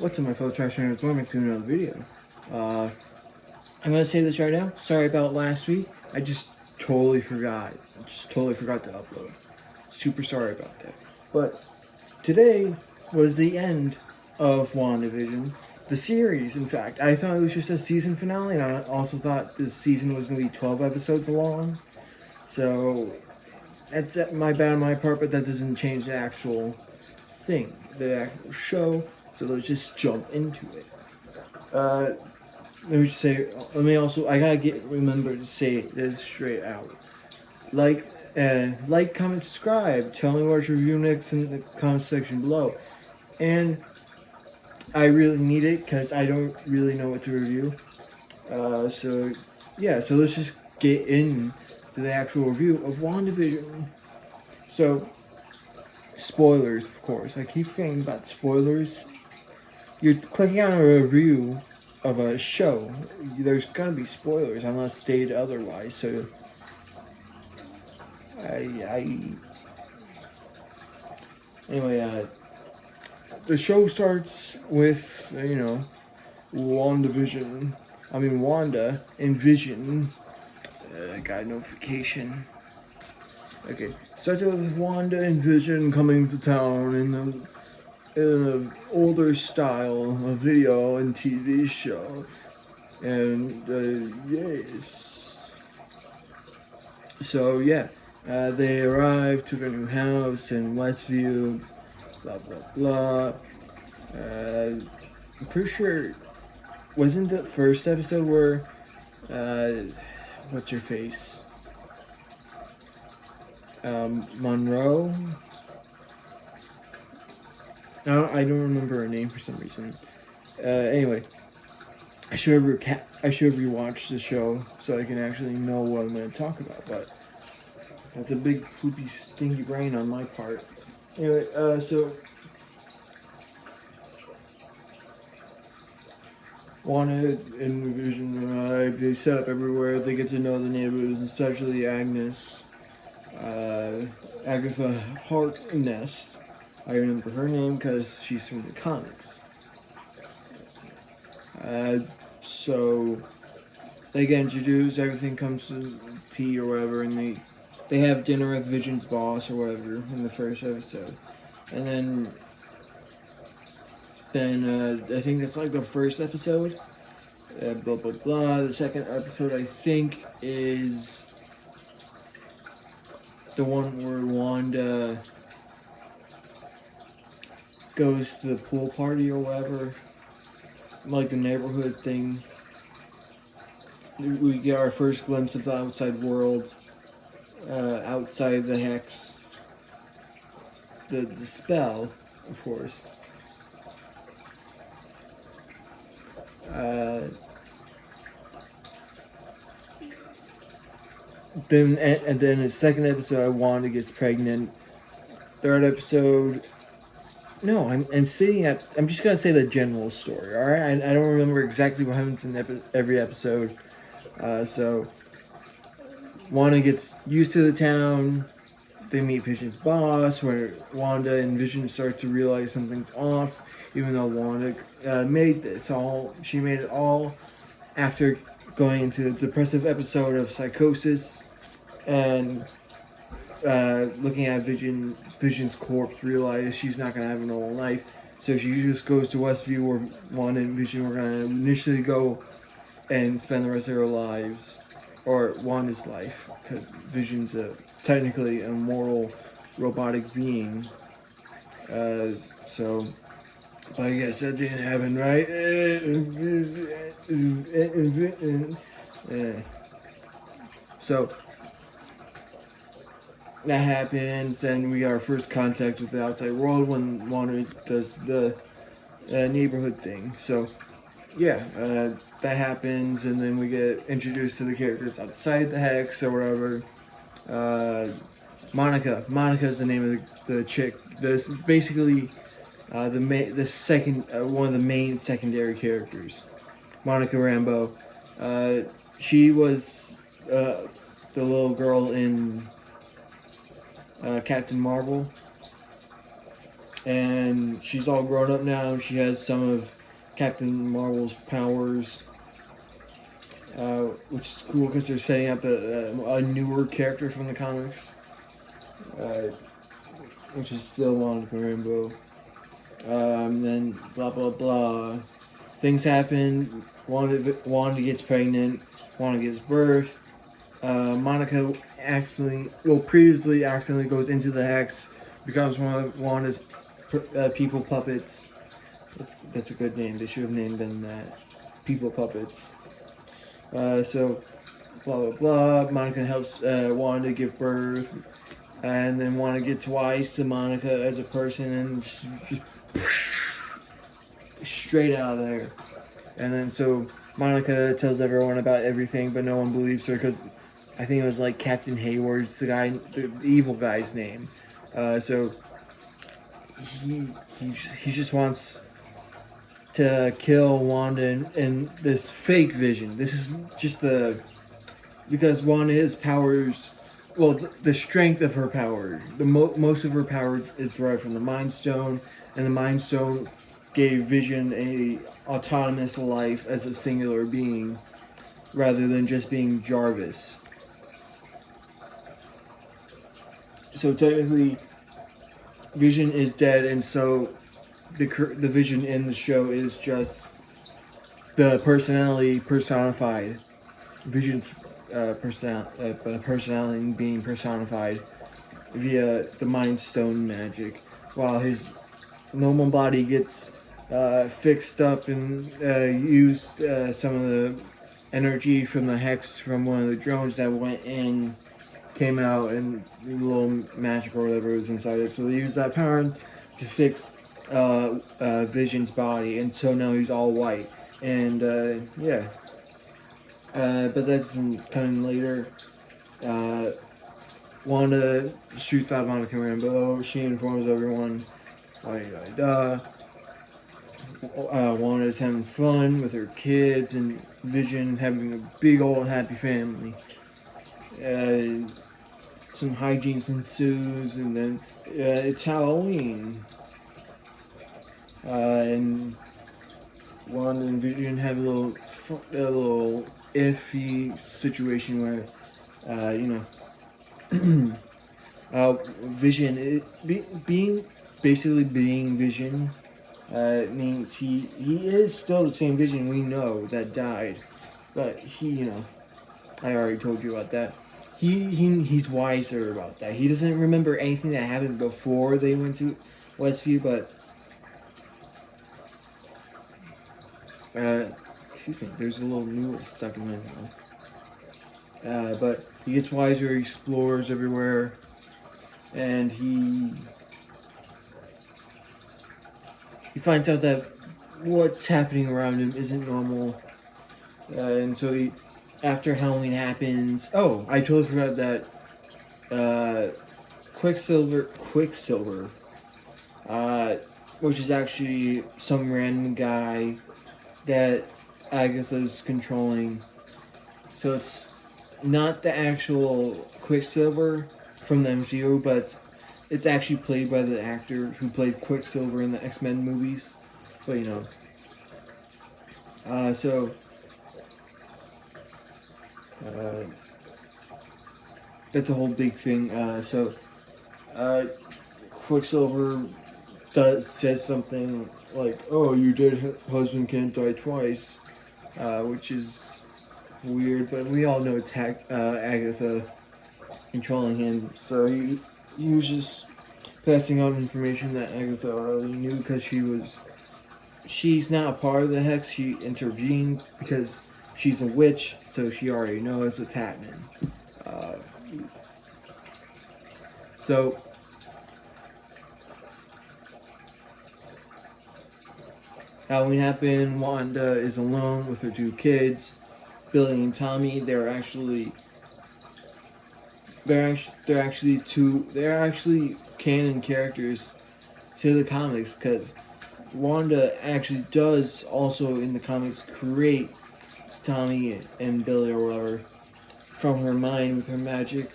What's up, my fellow trash-anators? Welcome to another video. I'm gonna say this right now. Sorry about last week. I just totally forgot. To upload. Super sorry about that. But today was the end of WandaVision. The series, in fact. I thought it was just a season finale, and I also thought this season was going to be 12 episodes long. So, that's my bad on my part, but that doesn't change the actual thing, the actual show. So let's just jump into it. Let me just say. I gotta remember to say this straight out. Like, comment, subscribe. Tell me what to review next in the comment section below. And I really need it because I don't really know what to review. So let's just get into the actual review of WandaVision. So, spoilers, of course. I keep forgetting about spoilers. You're clicking on a review of a show. There's gonna be spoilers unless stated otherwise. So, anyway, the show starts with WandaVision. Wanda and Vision. I got a notification. Okay, starts with Wanda and Vision coming to town in an older style of video and TV show. And, yes. So, yeah. They arrive to their new house in Westview. Blah, blah, blah. I'm pretty sure... Wasn't the first episode where... what's your face? Monroe? I don't remember her name for some reason. Anyway, I should have rewatched the show so I can actually know what I'm going to talk about. But that's a big poopy stinky brain on my part. Anyway, so Wanda and Vision arrive. They set up everywhere. They get to know the neighbors, especially Agnes. Agatha Harkness. I remember her name because she's from the comics. So they get introduced, everything comes to tea or whatever, and they have dinner with Vision's boss or whatever in the first episode. And then I think that's like the first episode. Blah blah blah. The second episode I think is the one where Wanda goes to the pool party or whatever, like the neighborhood thing. We get our first glimpse of the outside world, outside the hex, the spell, of course. Then the second episode, Wanda gets pregnant. Third episode. No, I'm sitting at. I'm just gonna say the general story. All right, I don't remember exactly what happens in every episode. So Wanda gets used to the town. They meet Vision's boss, where Wanda and Vision start to realize something's off. Even though Wanda made this all, she made it all after going into a depressive episode of psychosis and looking at Vision's corpse, realize she's not going to have a normal life. So she just goes to Westview, where Wanda and Vision were going to initially go and spend the rest of their lives, or Wanda's life, because Vision's technically an immortal robotic being. But I guess that didn't happen, right? So that happens, and we got our first contact with the outside world when Wanda does the neighborhood thing. So, yeah, that happens, and then we get introduced to the characters outside the hex or whatever. Monica. Monica is the name of the chick. This basically the second one of the main secondary characters. Monica Rambeau. She was the little girl in Captain Marvel. and she's all grown up now. She has some of Captain Marvel's powers, which is cool because they're setting up a newer character from the comics, uh, which is still Monica Rambeau. Then blah blah blah. Things happen. Wanda gets pregnant. Wanda gives birth. Monica previously accidentally goes into the Hex, becomes one of Wanda's people puppets. That's a good name. They should have named them that. People puppets. So, blah blah blah. Monica helps Wanda give birth, and then Wanda gets wise to Monica as a person, and just straight out of there. And then so Monica tells everyone about everything, but no one believes her because I think it was like Captain Hayward's the evil guy's name. So he just wants to kill Wanda and this fake Vision. This is just because Wanda's powers, well, the strength of her power, most of her power is derived from the Mind Stone, and the Mind Stone gave Vision a autonomous life as a singular being, rather than just being Jarvis. So technically, Vision is dead, and so the Vision in the show is just the personality personified. Vision's personality being personified via the Mind Stone magic, while his normal body gets fixed up and used some of the energy from the Hex from one of the drones that went in, came out, and a little magic or whatever was inside it. So they used that power to fix Vision's body, and so now he's all white. And yeah. But that's coming later. Wanda shoots out Monica Rambeau. She informs everyone. Wanda's having fun with her kids, and Vision having a big old happy family. Some hijinks ensues, and then it's Halloween. And Wanda and Vision have a little iffy situation where, Vision being Vision means he is still the same Vision we know that died, but I already told you about that. He's wiser about that. He doesn't remember anything that happened before they went to Westview, but excuse me, there's a little noodle stuck in my mouth. But he gets wiser, he explores everywhere, and he finds out that what's happening around him isn't normal. And so after Halloween happens, oh, I totally forgot that Quicksilver, which is actually some random guy that Agatha's controlling. So it's not the actual Quicksilver from the MCU, but it's actually played by the actor who played Quicksilver in the X-Men movies. But so that's a whole big thing. Quicksilver says something like, "Oh, your dead husband can't die twice," which is weird, but we all know it's Agatha controlling him. So he was just passing on information that Agatha already knew because she's not a part of the Hex. She intervened because she's a witch, so she already knows what's happening. So Halloween happened. Wanda is alone with her two kids, Billy and Tommy. They're actually canon characters to the comics, because Wanda actually does also in the comics create Tommy and Billy or whatever from her mind with her magic.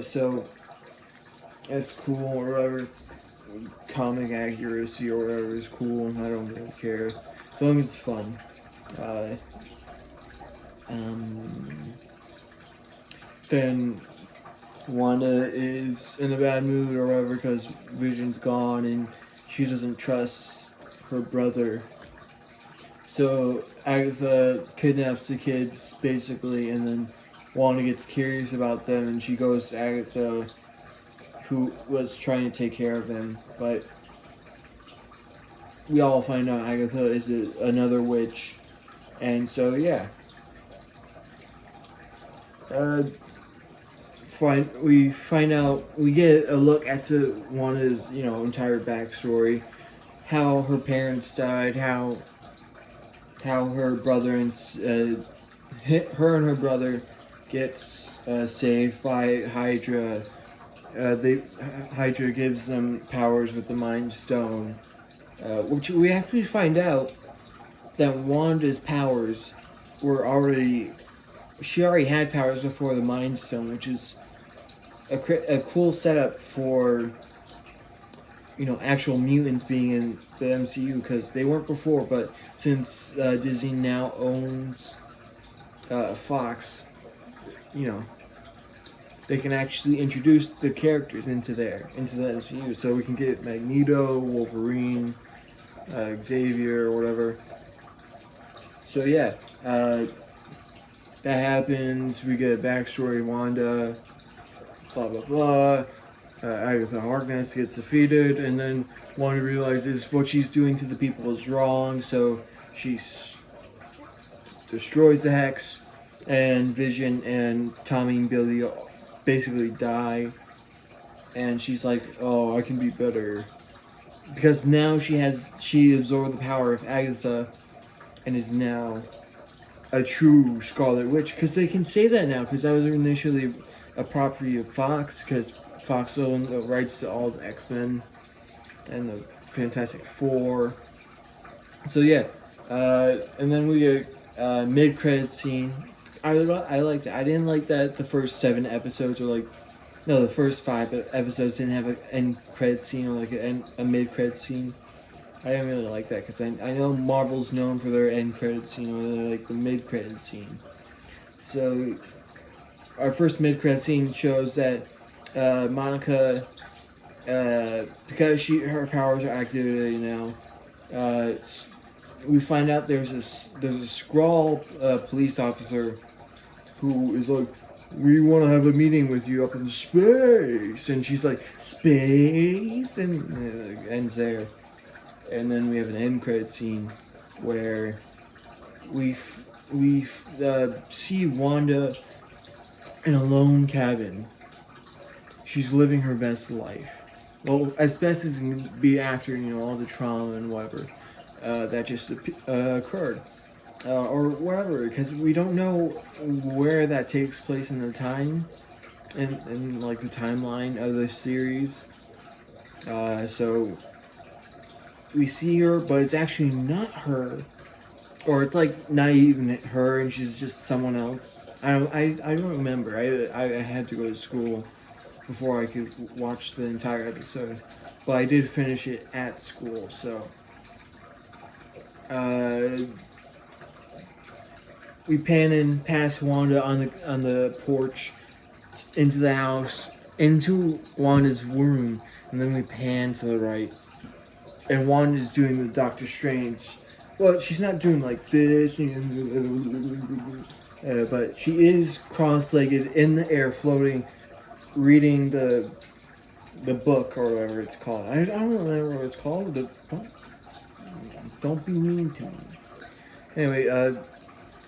So that's cool or whatever. comic accuracy or whatever is cool. I don't really care as long as it's fun. Uh, then Wanda is in a bad mood or whatever because Vision's gone and she doesn't trust her brother. So Agatha kidnaps the kids basically, and then Wanda gets curious about them, and she goes to Agatha, who was trying to take care of them. But we all find out Agatha is another witch, and so yeah. We find out, we get a look at Wanda's entire backstory, how her parents died, how her brother and her brother gets saved by Hydra. Hydra gives them powers with the Mind Stone, which we actually find out that Wanda's powers were already. She already had powers before the Mind Stone, which is a cool setup for actual mutants being in the MCU, because they weren't before, but since Disney now owns Fox, they can actually introduce the characters into the MCU, so we can get Magneto, Wolverine, Xavier, or whatever. So yeah, that happens. We get a backstory. Wanda, blah blah blah. Agatha Harkness gets defeated, and then Wanda realizes what she's doing to the people is wrong, so she destroys the Hex, and Vision and Tommy and Billy basically die, and she's like, oh, I can be better. Because now she absorbed the power of Agatha, and is now a true Scarlet Witch, because they can say that now, because that was initially a property of Fox, because Fox owned the rights to all the X-Men and the Fantastic Four. So yeah, and then we get mid-credit scene. I liked it. I didn't like that the first 7 episodes the first 5 episodes didn't have an end credit scene or a mid-credit scene. I didn't really like that because I know Marvel's known for their end credit scene or the mid-credit scene. So our first mid-credit scene shows that Monica, because her powers are activated now, we find out there's a Skrull police officer who is like, we want to have a meeting with you up in space, and she's like, space, and it ends there. And then we have an end credit scene where we see Wanda in a lone cabin. She's living her best life. Well, as best as it can be after, all the trauma and whatever that just occurred. Or wherever, because we don't know where that takes place in the time, in the timeline of the series. So we see her, but it's actually not her, or it's not even her, and she's just someone else. I don't remember. I had to go to school before I could watch the entire episode, but I did finish it at school. So we pan in past Wanda on the porch into the house, into Wanda's room, and then we pan to the right, and Wanda's doing the Doctor Strange. Well, she's not doing like this, but she is cross-legged in the air, floating, reading the book or whatever it's called. I don't remember what it's called. Don't be mean to me. Anyway,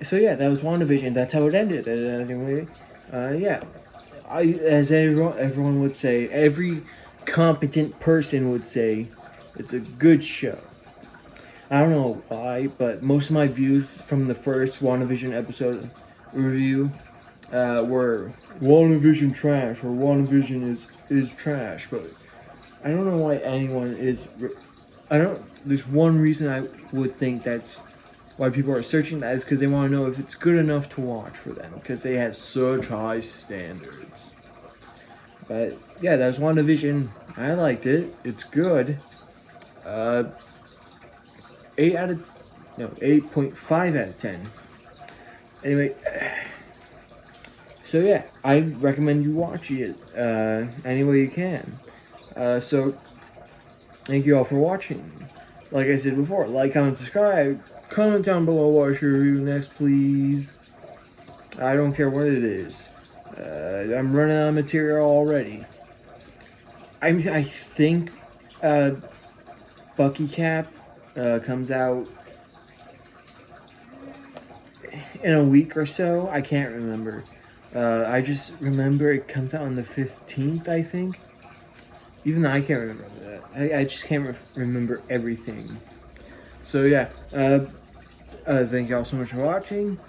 so yeah, that was WandaVision. That's how it ended. Anyway, yeah. As everyone would say, every competent person would say, it's a good show. I don't know why, but most of my views from the first WandaVision episode review were WandaVision trash, or WandaVision is trash. But I don't know why anyone is. There's one reason I would think that's why people are searching that, is because they want to know if it's good enough to watch for them, because they have such high standards. But yeah, that was WandaVision. I liked it. It's good. 8.5 out of 10. Anyway, so yeah, I recommend you watch it any way you can. So thank you all for watching. Like I said before, like, comment, subscribe. Comment down below what your review next, please. I don't care what it is. I'm running out of material already. I think Bucky Cap comes out in a week or so. I can't remember. I just remember it comes out on the 15th, I think. Even though I can't remember that. I just can't remember everything. So yeah, thank you all so much for watching.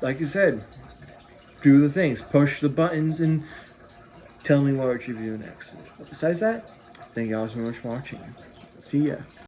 Like I said, do the things. Push the buttons and tell me what you view next. Besides that, thank you all so much for watching. See ya.